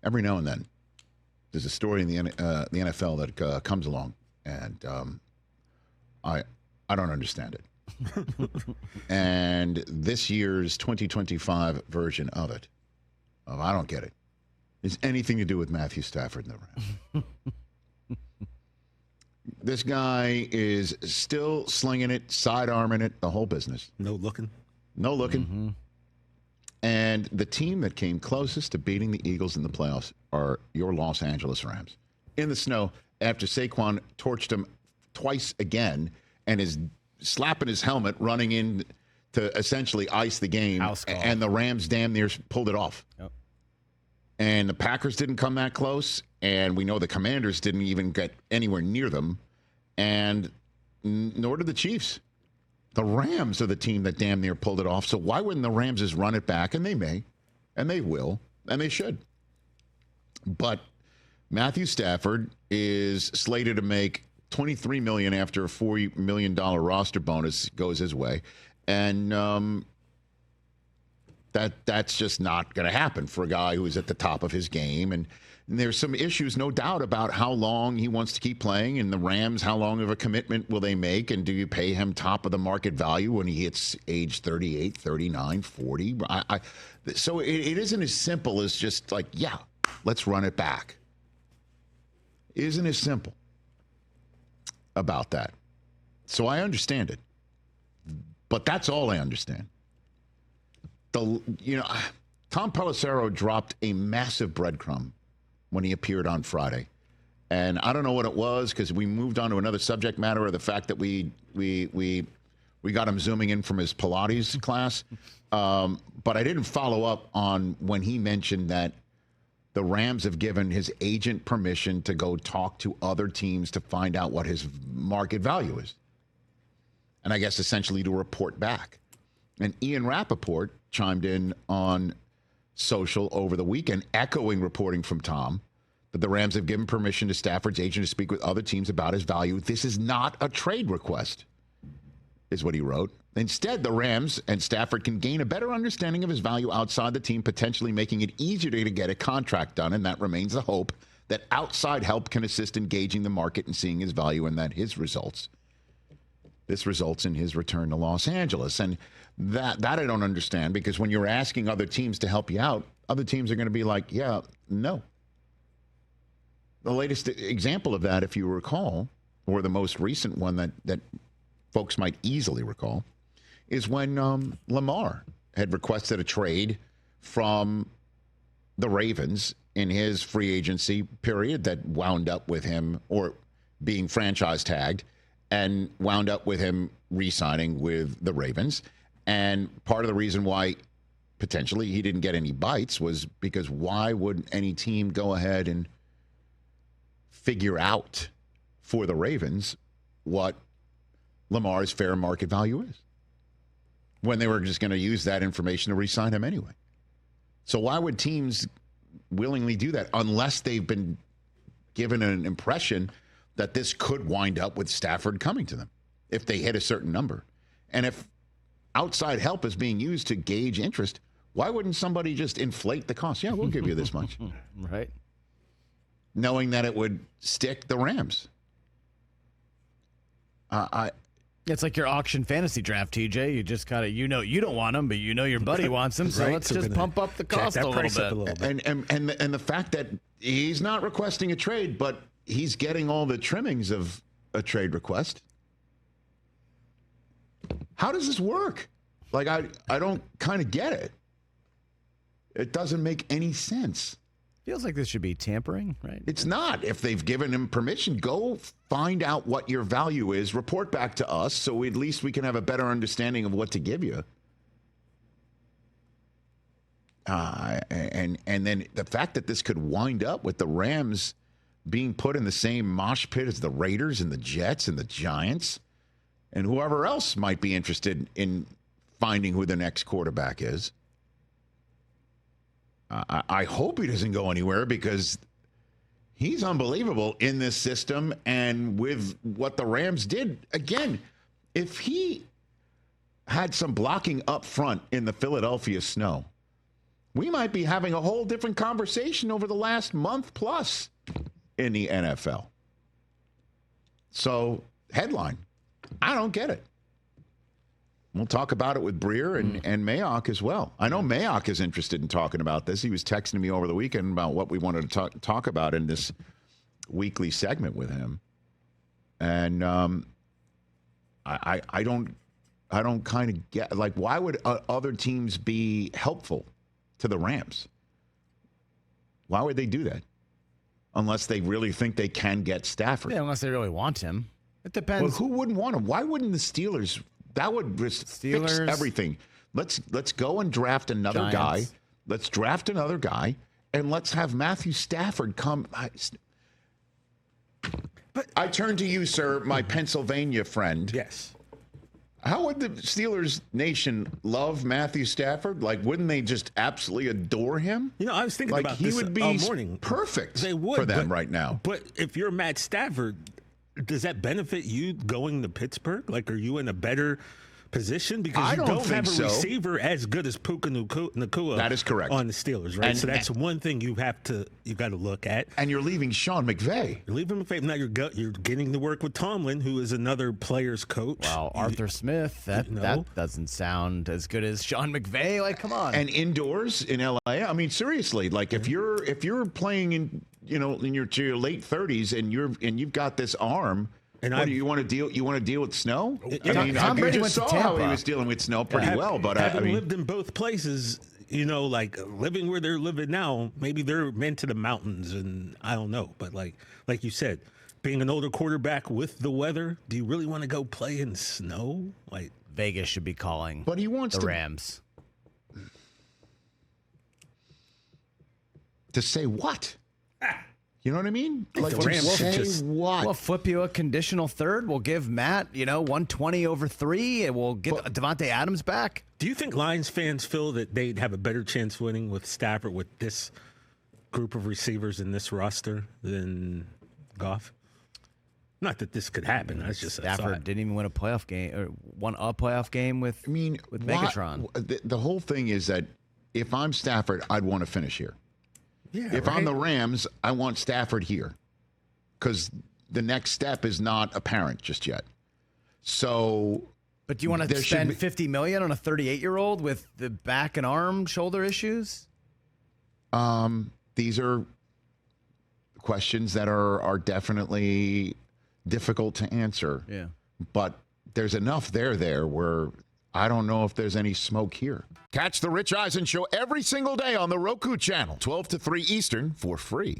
every now and then there's a story in the NFL that comes along, and I don't understand it. And this year's 2025 version of it, I don't get it, is anything to do with Matthew Stafford and the Rams. This guy is still slinging it, sidearming it, the whole business. No looking. Mm-hmm. And the team that came closest to beating the Eagles in the playoffs are your Los Angeles Rams. In the snow, after Saquon torched him twice again and is slapping his helmet, running in to essentially ice the game. And the Rams damn near pulled it off. Yep. And the Packers didn't come that close. And we know the Commanders didn't even get anywhere near them. And nor did the Chiefs. The Rams are the team that damn near pulled it off. So why wouldn't the Rams just run it back? And they may, and they will, and they should. But Matthew Stafford is slated to make $23 million after a $4 million roster bonus goes his way. And that's just not going to happen for a guy who is at the top of his game. And there's some issues, no doubt, about how long he wants to keep playing. And the Rams, how long of a commitment will they make? And do you pay him top of the market value when he hits age 38, 39, 40? So it isn't as simple as just like, yeah, let's run it back. It isn't as simple about that. So I understand it. But that's all I understand. Tom Pelissero dropped a massive breadcrumb when he appeared on Friday. And I don't know what it was, because we moved on to another subject matter, or the fact that we got him zooming in from his Pilates class. But I didn't follow up on when he mentioned that the Rams have given his agent permission to go talk to other teams to find out what his market value is. And I guess essentially to report back. And Ian Rappaport chimed in on social over the weekend, echoing reporting from Tom that the Rams have given permission to Stafford's agent to speak with other teams about his value. This is not a trade request, is what he wrote. Instead, the Rams and Stafford can gain a better understanding of his value outside the team, potentially making it easier to get a contract done, and that remains the hope that outside help can assist in gauging the market and seeing his value, and that this results in his return to Los Angeles. And that I don't understand, because when you're asking other teams to help you out, other teams are going to be like, yeah, no. The latest example of that, if you recall, or the most recent one that folks might easily recall, is when Lamar had requested a trade from the Ravens in his free agency period that wound up with him, or being franchise tagged, and wound up with him re-signing with the Ravens. And part of the reason why potentially he didn't get any bites was because why would any team go ahead and figure out for the Ravens what Lamar's fair market value is, when they were just going to use that information to re-sign him anyway? So why would teams willingly do that unless they've been given an impression that this could wind up with Stafford coming to them if they hit a certain number? And if outside help is being used to gauge interest, why wouldn't somebody just inflate the cost? Yeah, we'll give you this much. Right. Knowing that it would stick the Rams. It's like your auction fantasy draft, TJ. You just gotta, you don't want them, but your buddy wants them, so let's just pump up the cost a little bit. And the fact that he's not requesting a trade, but he's getting all the trimmings of a trade request. How does this work? Like, I don't kind of get it. It doesn't make any sense. Feels like this should be tampering, right? It's not. If they've given him permission, go find out what your value is, report back to us, so at least we can have a better understanding of what to give you. And then the fact that this could wind up with the Rams being put in the same mosh pit as the Raiders and the Jets and the Giants and whoever else might be interested in finding who the next quarterback is. I hope he doesn't go anywhere, because he's unbelievable in this system. And with what the Rams did, again, if he had some blocking up front in the Philadelphia snow We might be having a whole different conversation over the last month plus in the NFL. So, headline, I don't get it. We'll talk about it with Breer and Mayock as well. I know Mayock is interested in talking about this. He was texting me over the weekend about what we wanted to talk about in this weekly segment with him. And I don't kind of get, like, why would other teams be helpful to the Rams? Why would they do that? Unless they really think they can get Stafford. Yeah, unless they really want him. It depends. Well, who wouldn't want him? Why wouldn't the Steelers? That would fix everything. Let's go and draft another guy. Let's draft another guy, and let's have Matthew Stafford come. But I turn to you, sir, my Pennsylvania friend. Yes. How would the Steelers nation love Matthew Stafford? Like, wouldn't they just absolutely adore him? You know, I was thinking about he this would be all morning. Perfect They would, for them right now. But if you're Matt Stafford, does that benefit you going to Pittsburgh? Like, are you in a better position? Because you don't have a receiver as good as Puka Nacua. That is correct. On the Steelers, right? So that's one thing you got to look at. And you're leaving Sean McVay. You're leaving McVay. Now you're getting to work with Tomlin, who is another player's coach. Wow, Arthur Smith. That doesn't sound as good as Sean McVay. Like, come on. And indoors in LA. I mean, seriously. Like, if you're playing in to your late 30s and you've got this arm. And do you want to deal? You want to deal with snow? I mean, I just saw how he was dealing with snow pretty well. But having lived in both places, like living where they're living now, maybe they're meant to the mountains, and I don't know. But like you said, being an older quarterback with the weather, do you really want to go play in snow? Like, Vegas should be calling. But he wants the Rams to say what? You know what I mean? Like, the Rams say what? We'll flip you a conditional third. We'll give Matt, 120 over 3, and we'll get Devontae Adams back. Do you think Lions fans feel that they'd have a better chance winning with Stafford with this group of receivers in this roster than Goff? Not that this could happen. That's just Stafford didn't even win a playoff game or won a playoff game with Megatron. The whole thing is that if I'm Stafford, I'd want to finish here. Yeah, if I'm the Rams, I want Stafford here because the next step is not apparent just yet. So, but do you want to spend $50 million on a 38-year-old with the back and arm shoulder issues? These are questions that are definitely difficult to answer. Yeah, but there's enough there where I don't know if there's any smoke here. Catch the Rich Eisen Show every single day on the Roku channel, 12 to 3 Eastern, for free.